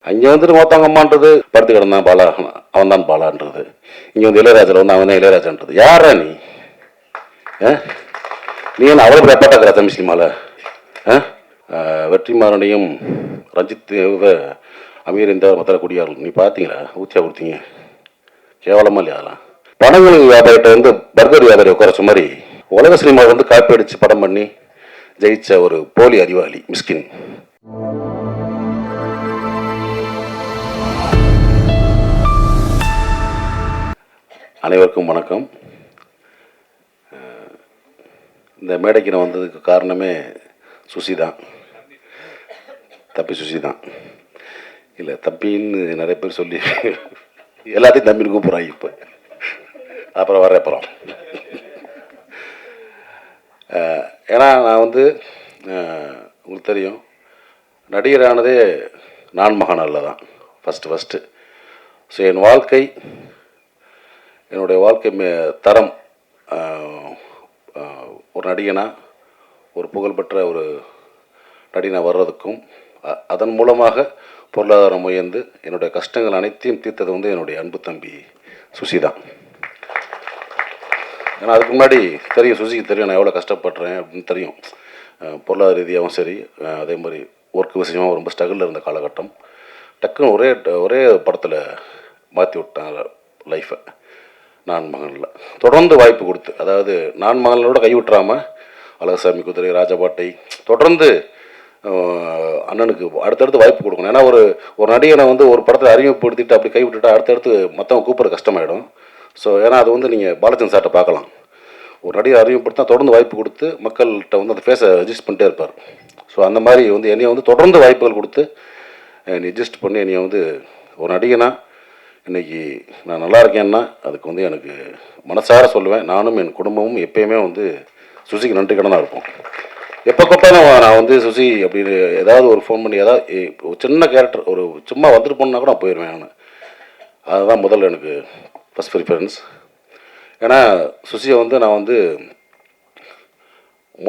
அங்கே வந்துட்டு மொத்தவங்க அம்மான்றது படுத்து கிடந்தான் பாலா, அவன் தான் பாலான்றது. இங்கே வந்து இளையராஜில் வந்து அவன் தான் இளையராஜான்றது. யாரா நீ? நீ என்ன அவ்வளோ ரெப்பாட்டாக்குற தமிழ் சினிமாவில்? வெற்றிமாறனையும் ரஞ்சித் அமீர் இந்த மற்ற குடியார்கள் நீ பார்த்தீங்களா? ஊத்தியா கொடுத்தீங்க, கேவலமா இல்லையா? அதெல்லாம் படங்கள் வியாபாரிகிட்ட வந்து பர்கர் வியாபாரி உட்காரச்ச மாதிரி உலக சினிமாவில் வந்து காப்பி அடிச்சு படம் பண்ணி ஜெயிச்ச ஒரு போலி அறிவாளி மிஸ்கின். அனைவருக்கும் வணக்கம். இந்த மேடைக்கு நான் வந்ததுக்கு காரணமே சுசி தான், தப்பி சுசி தான். இல்லை தப்பின்னு நிறைய பேர் சொல்லி எல்லாத்தையும் தம்பின்னு கூப்பிட்றாங்க. இப்போ அப்புறம் வர அப்புறம் ஏன்னா நான் வந்து உங்களுக்கு தெரியும், நடிகரானதே நான் மகானாலில் தான் ஃபஸ்ட்டு. ஸோ என் வாழ்க்கை, என்னுடைய வாழ்க்கை தரம் ஒரு நடிகனா, ஒரு புகழ்பெற்ற ஒரு நடிகனாக வர்றதுக்கும் அதன் மூலமாக பொருளாதாரம் உயர்ந்து என்னுடைய கஷ்டங்கள் அனைத்தையும் தீர்த்தது வந்து என்னுடைய அன்பு தம்பி சுசி தான். ஏன்னா அதுக்கு முன்னாடி தெரியும், சுசிக்கு தெரியும் நான் எவ்வளோ கஷ்டப்படுறேன் அப்படின்னு தெரியும். பொருளாதார ரீதியாகவும் சரி, அதே மாதிரி ஒர்க் விஷயமாக ரொம்ப ஸ்ட்ரகிளில் இருந்த காலகட்டம். டக்குன்னு ஒரே படத்தில் மாற்றி விட்டாங்க லைஃப்பை. நான் மகனில் தொடர்ந்து வாய்ப்பு கொடுத்து, அதாவது நான் மகனோட கைவிட்டுறாமல் அழகசாமி குதிரை, ராஜபாட்டை தொடர்ந்து அண்ணனுக்கு அடுத்தடுத்து வாய்ப்பு கொடுக்கணும். ஏன்னா ஒரு நடிகனை வந்து ஒரு படத்தில் அறிமுகப்படுத்திட்டு அப்படி கைவிட்டுட்டா அடுத்தடுத்து மற்றவங்க கூப்பிட்ற கஷ்டமாயிடும். ஸோ ஏன்னா அது வந்து நீங்கள் பாலச்சந்திரன் சார்ட்ட பார்க்கலாம். ஒரு நடிகை அறிமுகப்படுத்தினா தொடர்ந்து வாய்ப்பு கொடுத்து மக்கள்கிட்ட வந்து அந்த ஃபேஸை அட்ஜஸ்ட் பண்ணிட்டே இருப்பார். ஸோ அந்த மாதிரி வந்து என்னையை வந்து தொடர்ந்து வாய்ப்புகள் கொடுத்து என்னை அட்ஜஸ்ட் பண்ணி என்னையை வந்து ஒரு நடிகனா இன்றைக்கி நான் நல்லா இருக்கேன்னா அதுக்கு வந்து எனக்கு மனசார சொல்லுவேன். நானும் என் குடும்பமும் எப்பயுமே வந்து சுசிக்கு நன்றி கடனாக இருப்போம். எப்போ கொட்டாலும் நான் வந்து சுசி அப்படின்னு ஏதாவது ஒரு ஃபோன் பண்ணி ஏதாவது ஒரு சின்ன கேரக்டர் ஒரு சும்மா வந்துட்டு போனால் கூட நான் போயிடுவேன். நான் அதுதான் முதல்ல எனக்கு ஃபஸ்ட் ப்ரிஃபரன்ஸ். ஏன்னா சுசியை வந்து நான் வந்து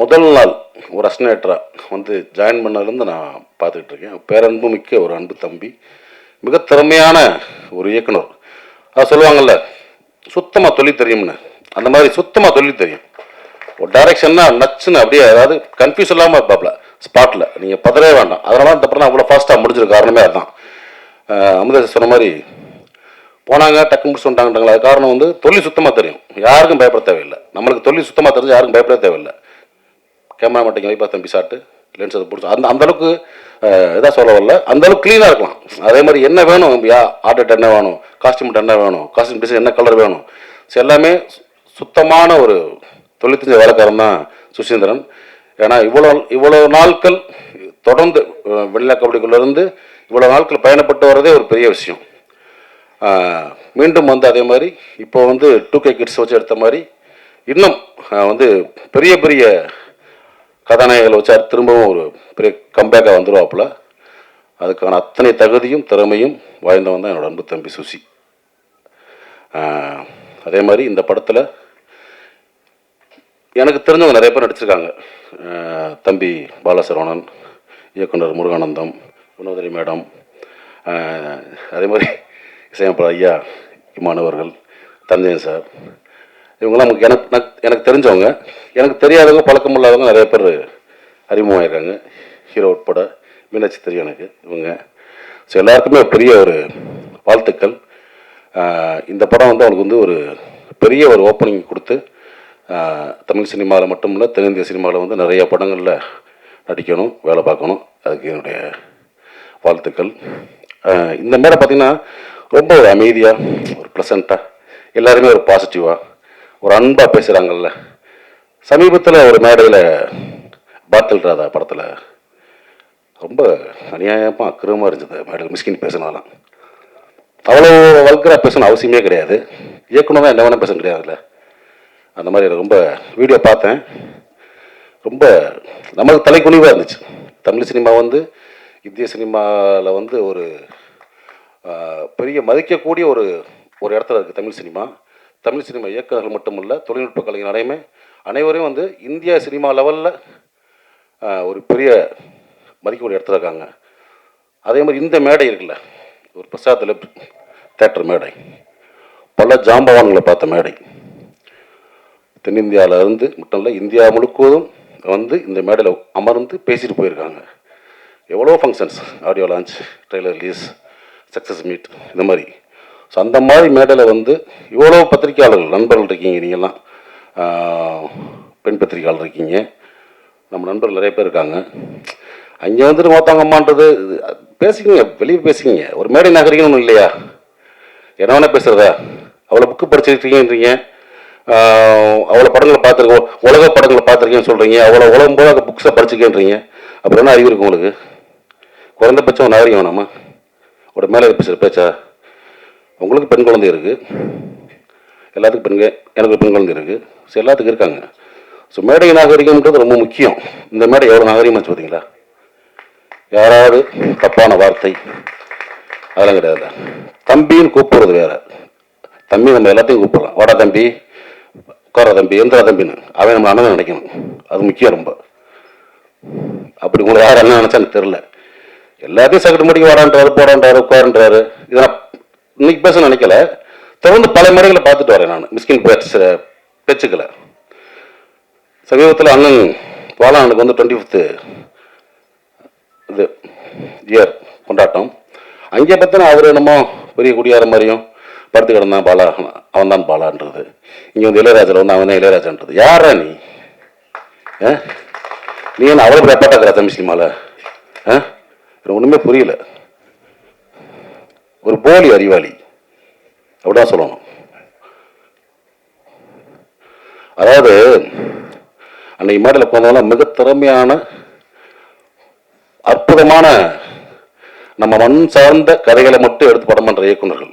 முதல் நாள் ஒரு அஸ்னேட்டராக வந்து ஜாயின் பண்ணதுலேருந்து நான் பார்த்துக்கிட்டு இருக்கேன். பேரன்பு மிக்க ஒரு அன்பு தம்பி, மிக திறமையான ஒரு இயக்குனர். அது சொல்லுவாங்கள்ல, சுத்தமாக தொழில் தெரியும்னு, அந்த மாதிரி சுத்தமாக தொழில் தெரியும். ஒரு டைரக்ஷன்னா நச்சுன்னு அப்படியே, அதாவது கன்ஃபியூஸ் இல்லாமல் இருப்பாப்ல ஸ்பாட்டில், நீங்கள் பதறவே வேண்டாம். அதனால இந்த படம் அவ்வளோ ஃபாஸ்ட்டாக முடிஞ்சிருக்க காரணமே அதுதான். அமுதா சொன்ன மாதிரி போனாங்க டக்கு முடிச்சு வந்துட்டாங்கட்டாங்களா, அது காரணம் வந்து தொழில் சுத்தமாக தெரியும். யாருக்கும் பயப்பட தேவையில்லை. நம்மளுக்கு தொழில் சுத்தமாக தெரிஞ்சு யாருக்கும் பயப்பட தேவையில்லை. கேமரா மாட்டேங்க வைப்பா தம்பி சாட்டு லென்ஸ் அதை பிடிச்சி அந்தளவுக்கு இதாக சொல்ல வரல, அந்தளவுக்கு க்ளீனாக இருக்கலாம். அதே மாதிரி என்ன வேணும், ஆர்டர் என்ன வேணும், காஸ்டியூம் என்ன வேணும், காஸ்டியூம் டிசைன் என்ன கலர் வேணும், ஸோ எல்லாமே சுத்தமான ஒரு தொழில் தெரிஞ்ச வேலைக்காரன் தான் சுசீந்திரன். ஏன்னா இவ்வளோ நாட்கள் தொடர்ந்து வெள்ளை கபடிக்குள்ளேருந்து இவ்வளோ நாட்கள் பயணப்பட்டு வர்றதே ஒரு பெரிய விஷயம். மீண்டும் வந்து அதே மாதிரி இப்போ வந்து 2K கிட்ஸ் வச்சு எடுத்த மாதிரி இன்னும் வந்து பெரிய பெரிய கதாநாயகங்களை வச்சு திரும்பவும் ஒரு பெரிய கம்பேக்காக வந்துடுவாப்புல. அதுக்கான அத்தனை தகுதியும் திறமையும் வாய்ந்தவன் தான் என்னோட அன்பு தம்பி சுசி. அதே மாதிரி இந்த படத்தில் எனக்கு தெரிஞ்சவங்க நிறைய பேர் நடிச்சிருக்காங்க. தம்பி பாலசரவணன், இயக்குனர் முருகானந்தம், குணோதரி மேடம், அதே மாதிரி இசையமைப்பாளர் ஐயா இமானவர்கள், தஞ்சயன் சார், இவங்கெல்லாம் எனக்கு தெரிஞ்சவங்க. எனக்கு தெரியாதவங்க, பழக்கம் இல்லாதவங்க நிறைய பேர் அறிமுகமாயிருக்காங்க. ஹீரோ உட்பட மீனாட்சி தெரியும் எனக்கு இவங்க. ஸோ எல்லாருக்குமே பெரிய ஒரு வாழ்த்துக்கள். இந்த படம் வந்து அவனுக்கு வந்து ஒரு பெரிய ஒரு ஓப்பனிங் கொடுத்து தமிழ் சினிமாவில் மட்டும் இல்லை, தென்னிந்திய சினிமாவில் வந்து நிறைய படங்களில் நடிக்கணும், வேலை பார்க்கணும். அதுக்கு என்னுடைய வாழ்த்துக்கள். இந்த மேலே பார்த்திங்கன்னா ரொம்ப ஒரு அமைதியாக, ஒரு ப்ளசண்ட்டாக, எல்லாருமே ஒரு பாசிட்டிவாக, ஒரு அன்பாக பேசுகிறாங்கல்ல. சமீபத்தில் ஒரு மேடையில் பாட்டில் ராதா படத்தில் ரொம்ப அநியாயமாக அக்கிரமாக இருந்தது மேடையில் மிஸ்கின் பேசினாலாம். அவ்வளோ வல்கராக பேசணும் அவசியமே கிடையாது. இயக்குனர் தான் என்ன வேணால் பேச கிடையாதுல்ல. அந்த மாதிரி ரொம்ப வீடியோ பார்த்தேன். ரொம்ப நமக்கு தலைக்குனிவாக இருந்துச்சு. தமிழ் சினிமா வந்து இந்திய சினிமாவில் வந்து ஒரு பெரிய மதிக்கக்கூடிய ஒரு இடத்துல இருக்குது தமிழ் சினிமா. தமிழ் சினிமா இயக்குநர்கள் மட்டுமல்ல, தொழில்நுட்ப கலைஞர் அனைவரையும் வந்து இந்தியா சினிமா லெவலில் ஒரு பெரிய மதிக்கக்கூடிய இடத்துல இருக்காங்க. அதே மாதிரி இந்த மேடை இருக்குல்ல, ஒரு பிரசாத்தில் தேட்டர் மேடை, பல ஜாம்பவான்களை பார்த்த மேடை. தென்னிந்தியாவில் இருந்து மட்டும் இல்லை, இந்தியா முழுவதும் வந்து இந்த மேடையில் அமர்ந்து பேசிட்டு போயிருக்காங்க. எவ்வளோ functions, audio launch, trailer release, success meet, இந்த மாதிரி. ஸோ அந்த மாதிரி மேடையில் வந்து இவ்வளோ பத்திரிக்கையாளர்கள் நண்பர்கள் இருக்கீங்க, நீங்கள்லாம் பெண் பத்திரிக்கையாளர் இருக்கீங்க, நம்ம நண்பர்கள் நிறைய பேர் இருக்காங்க. அங்கே வந்துட்டு மொத்தங்கம்மான்றது பேசிக்கிங்க, வெளியே பேசிக்கிங்க. ஒரு மேடை நாகரிகம்னு ஒன்றும் இல்லையா? என்ன வேணா பேசுகிறதா? அவ்வளோ புக்கு படிச்சிருக்கீங்கன்றீங்க, அவ்வளோ படங்களை பார்த்துருக்கோம், உலக படங்களை பார்த்துருக்கேன்னு சொல்கிறீங்க, அவ்வளோ உலகம் போல அந்த புக்ஸை படிச்சுக்கேன்றீங்க. அப்புறம் என்ன அறிவு இருக்கு உங்களுக்கு? குறைந்தபட்சம் நாகரிகம் வேணாமா? ஒரு மேலே பேசுகிற பேச்சா? உங்களுக்கு பெண் குழந்தை இருக்குது, எல்லாத்துக்கும் பெண்கள், எனக்கு பெண் குழந்தை இருக்குது, ஸோ எல்லாத்துக்கும் இருக்காங்க. ஸோ மேடை நாகரிகம்ன்றது ரொம்ப முக்கியம். இந்த மேடை எவ்வளோ நாகரிகமாக பார்த்தீங்களா? யாராவது தப்பான வார்த்தை அதெல்லாம் கிடையாது. தம்பின்னு கூப்பிடுறது வேற. தம்பி நம்ம எல்லாத்தையும் கூப்பிடலாம், வாடா தம்பி, உட்கார தம்பி, எந்திரா தம்பின்னு. அவன் நம்ம அண்ணன் நினைக்கணும், அது முக்கியம் ரொம்ப. அப்படி உங்களை யார் என்ன நினைச்சா எனக்கு தெரில. எல்லாத்தையும் சகட்டு முடிக்க வாடான்றாரு, போடான்றாரு, உட்காருன்றாரு. இதை நான் இன்னைக்கு பேச நினைக்கல, தொடர்ந்து பல மேடைகளை பார்த்துட்டு வரேன் நான் மிஸ்கின் பேச்சுக்களை. சமீபத்தில் அண்ணன் பாலானுக்கு வந்து 25th இது இயர் கொண்டாட்டம். அங்கே பார்த்தினா அவர் என்னமோ பெரிய குடியார மாதிரியும் படுத்து கிடந்தான் பாலா, அவன் தான் பாலான்றது. இங்கே வந்து இளையராஜாவில் வந்து அவன் தான் இளையராஜான்றது. யாரா நீ? நீ என்ன அவ்வளோ ரெப்பாட்டாக்குற தமிழ் சினிமாவில்? ஒன்றுமே புரியல. ஒரு போலி அறிவாளி அப்படிதான் சொல்லணும். அதாவது அன்னைக்கு மேடையில் போனதால மிக திறமையான அற்புதமான நம்ம மண் சார்ந்த கதைகளை மட்டும் எடுத்து படம் பண்ணுற இயக்குநர்கள்,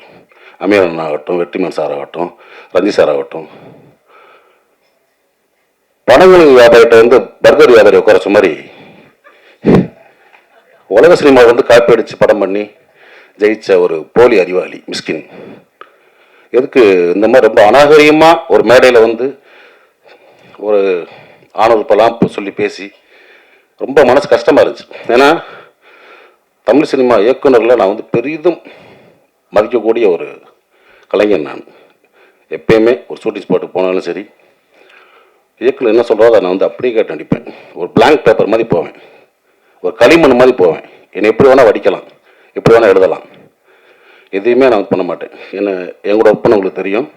அமீரன் ஆகட்டும், வெற்றிமான் சார் ஆகட்டும், ரஞ்சி சார் ஆகட்டும், பணங்கள் வியாபாரிகிட்ட வந்து பர்கர் வியாபாரி உட்காரச்ச மாதிரி உலக சினிமாவை வந்து காப்பி அடித்து படம் பண்ணி ஜெயிச்ச ஒரு போலி அறிவாளி மிஸ்கின். எதுக்கு இந்த மாதிரி ரொம்ப அநாகரிகமாக ஒரு மேடையில் வந்து ஒரு ஆணவப்பெல்லாம் சொல்லி பேசி ரொம்ப மனசு கஷ்டமாக இருந்துச்சு. ஏன்னா தமிழ் சினிமா இயக்குநர்களை நான் வந்து பெரிதும் மதிக்கக்கூடிய ஒரு கலைஞன். நான் எப்பயுமே ஒரு ஷூட்டிங் ஸ்பாட்டுக்கு போனாலும் சரி, இயக்குனர் என்ன சொல்கிறதோ அதை நான் வந்து அப்படியே கேட்டு நடிப்பேன். ஒரு பிளாங்க் பேப்பர் மாதிரி போவேன், ஒரு களிமண் மாதிரி போவேன். என்னை எப்படி வேணால் வடிக்கலாம், எப்படி வேணால் எழுதலாம், எதையுமே நான் பண்ண மாட்டேன். என்ன எங்களோட ஒர்க் பண்ண உங்களுக்கு தெரியும்.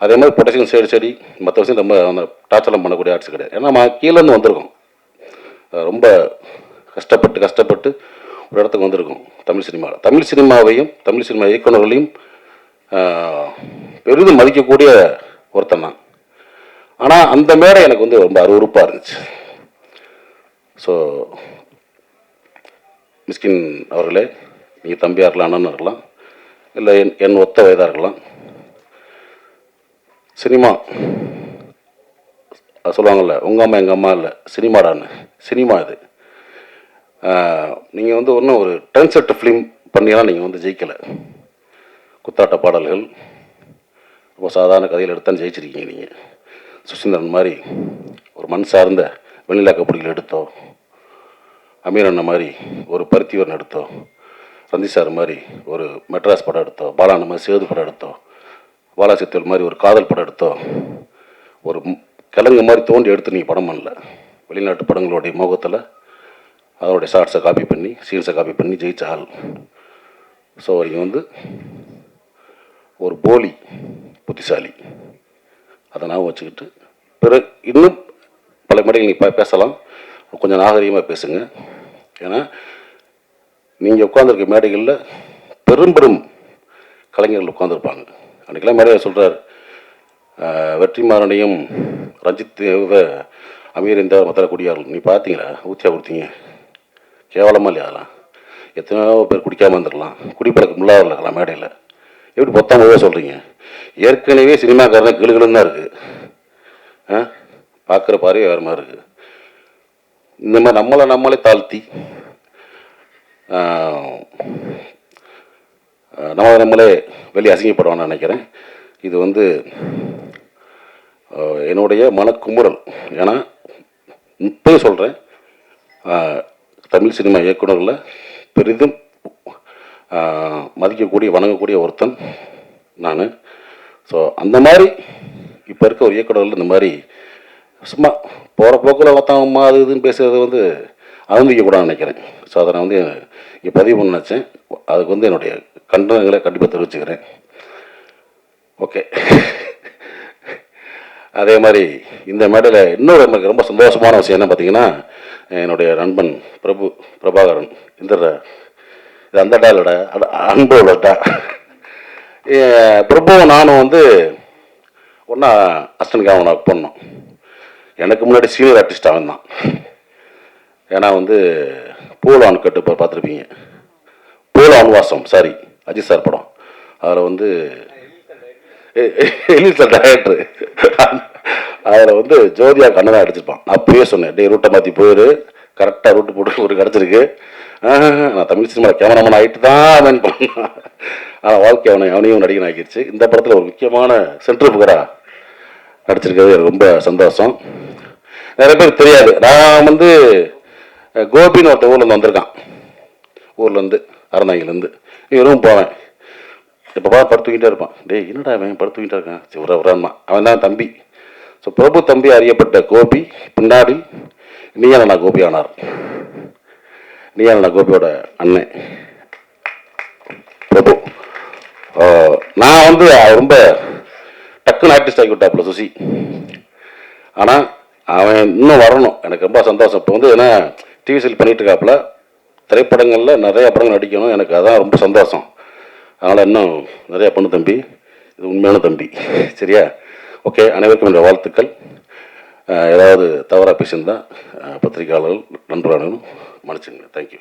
அதே மாதிரி ப்ரொடக்ஷன் சரி மற்ற விஷயம் ரொம்ப அந்த டார்ச்சர்லாம் பண்ணக்கூடிய ஆர்ட்ஸ் கிடையாது. ஏன்னா நம்ம கீழேருந்து வந்திருக்கோம், ரொம்ப கஷ்டப்பட்டு ஒரு இடத்துக்கு வந்திருக்கோம். தமிழ் சினிமாவையும் தமிழ் சினிமா இயக்குநர்களையும் பெரிதும் மதிக்கக்கூடிய ஒருத்தன் தான். ஆனால் அந்த மேடை எனக்கு வந்து ரொம்ப அருவருப்பாக இருந்துச்சு. ஸோ மிஸ்கின் அவர்களே, நீங்கள் தம்பியாக இருக்கலாம், அண்ணன் இருக்கலாம், இல்லை என் ஒத்த வயதாக இருக்கலாம், சினிமா சொல்லுவாங்கள்ல, உங்கள் அம்மா எங்கள் அம்மா இல்லை சினிமாடான்னு, சினிமா இது. நீங்கள் வந்து ஒன்றும் ஒரு ட்ரெண்ட் செட் ஃபிலிம் பண்ணியெல்லாம் நீங்கள் வந்து ஜெயிக்கலை. குத்தாட்ட பாடல்கள், ரொம்ப சாதாரண கதையில் எடுத்தான்னு ஜெயிச்சிருக்கீங்க நீங்கள். சுசீந்திரன் மாதிரி ஒரு மண் சார்ந்த வெண்ணிலா கபடிகள் எடுத்தோம், அமீர் அண்ணன் மாதிரி ஒரு பருத்திவரன் எடுத்தோம், ரஞ்சி சார் மாதிரி ஒரு மெட்ராஸ் படம் எடுத்தோம், பாலான மாதிரி சேது படம் எடுத்தோம், பாலாசித்தல் மாதிரி ஒரு காதல் படம் எடுத்தோம். ஒரு கிழங்கு மாதிரி தோண்டி எடுத்து நீங்கள் படம் பண்ணல. வெளிநாட்டு படங்களுடைய முகத்தில் அதனுடைய ஷார்ட்ஸை காப்பி பண்ணி, சீன்ஸை காப்பி பண்ணி ஜெயிச்ச ஆள். ஸோ நீங்கள் வந்து ஒரு போலி புத்திசாலி, அதை நான் வச்சுக்கிட்டு பிறகு இன்னும் பல மேடைகள் நீங்கள் பேசலாம், கொஞ்சம் நாகரிகமாக பேசுங்க. ஏன்னா நீங்கள் உட்காந்துருக்க மேடைகளில் பெரும் கலைஞர்கள் உட்காந்துருப்பாங்க. அன்றைக்கெல்லாம் மேடையில் சொல்கிறார், வெற்றிமாறனையும் ரஞ்சித் அமீர் இந்த மற்ற குடியார்கள் நீ பார்த்தீங்களா, ஊற்றியா கொடுத்தீங்க, கேவலமாக இல்லையா? அதெல்லாம் எத்தனையோ பேர் குடிக்காமல் இருந்துடலாம், குடிப்பழக்கம் இல்லாத இருக்கலாம். மேடையில் எப்படி பொத்தாமவே சொல்கிறீங்க? ஏற்கனவே சினிமாக்காரன் கிளுகிளுன்னு தான் இருக்குது, பார்க்குற பார்வையே வேறு மாதிரி இருக்குது. இந்த மாதிரி நம்மளே தாழ்த்தி நம்மளே வெளியே அசிங்கப்படுவான்னு நினைக்கிறேன். இது வந்து என்னுடைய மனக்குமுறல். ஏன்னா இப்போயும் சொல்கிறேன், தமிழ் சினிமா இயக்குநர்களில் பெரிதும் மதிக்கக்கூடிய வணங்கக்கூடிய ஒருத்தன் நான். ஸோ அந்த மாதிரி இப்போ இருக்க ஒரு இயக்குநர்கள் இந்த மாதிரி சும்மா போகிற போக்கில் ஒருத்தவங்க அது இதுன்னு பேசுகிறது வந்து அனுமதிக்கக்கூடாதுன்னு நினைக்கிறேன். ஸோ அதை நான் வந்து இங்கே பதிவு பண்ண நினச்சேன். அதுக்கு வந்து என்னுடைய கண்டனங்களை கண்டிப்பாக தெரிவிச்சுக்கிறேன். ஓகே. அதே மாதிரி இந்த மேடையில் இன்னொரு எனக்கு ரொம்ப சந்தோஷமான விஷயம் என்ன பார்த்தீங்கன்னா, என்னுடைய நண்பன் பிரபாகரன் இந்த இது அந்த டாலோட அன்போட பிரபுவும் நானும் வந்து ஒன்றா அஸ்டன்காக ஒன்று ஒர்க் பண்ணோம். எனக்கு முன்னாடி சீனியர் ஆர்டிஸ்ட் அவன் தான். ஏன்னா வந்து பூலான் கட்டு இப்போ பார்த்துருப்பீங்க, பூல அன்வாசம், சாரி அஜித் சார் படம். அதில் வந்து சார் டைரக்டரு, அதில் வந்து ஜோதியா கண்ணதான் அடிச்சிருப்பான். அப்பயே சொன்னேன், டே ரூட்டை மாற்றி போயிரு, கரெக்டாக ரூட்டு போட்டு ஒரு கிடச்சிருக்கு. நான் தமிழ் சினிமாவில் கேமராமேன் ஆகிட்டு தான் அவன் பண்ணான். ஆனால் வாழ்க்கை அவனையும் நடிகன் ஆகிடுச்சு. இந்த படத்தில் ஒரு முக்கியமான சென்ட்ரல் புகராக நடிச்சிருக்கிறது ரொம்ப சந்தோஷம். நிறைய பேருக்கு தெரியாது, நான் வந்து கோபின்னு ஒருத்த ஊர்லேருந்து வந்திருக்கான். ஊர்லேருந்து அறந்தாங்கிலேருந்து இவரும் போவேன். இப்போ படுத்து தூங்கிட்டே இருப்பான். டேய் என்னடா அவன் படுத்து தூங்கிட்டே இருக்கான், சரி உரான்மா, அவன் தான் தம்பி. ஸோ பிரபு தம்பி அறியப்பட்ட கோபி பின்னாடி நீயானா கோபி ஆனார். நீயானா கோபியோட அண்ணன் பிரபு. நான் வந்து ரொம்ப டக்குன்னு ஆர்டிஸ்ட் ஆகி விட்டாப்புல சுசி. ஆனால் அவன் இன்னும் வரணும், எனக்கு ரொம்ப சந்தோஷம். இப்போ வந்து ஏன்னா டிவி சீரியல் பண்ணிட்டு இருக்காப்புல, திரைப்படங்களில் நிறைய படங்கள் நடிக்கணும், எனக்கு அதான் ரொம்ப சந்தோஷம். அதனால் இன்னும் நிறையா பண்ணு தம்பி, இது உண்மையான தம்பி, சரியா? ஓகே, அனைவருக்கும் என்னுடைய வாழ்த்துக்கள். ஏதாவது தவறாக பேசியிருந்தால் பத்திரிகையாளர்கள் நண்பர்களும் மன்னிச்சுங்க. தேங்க்யூ.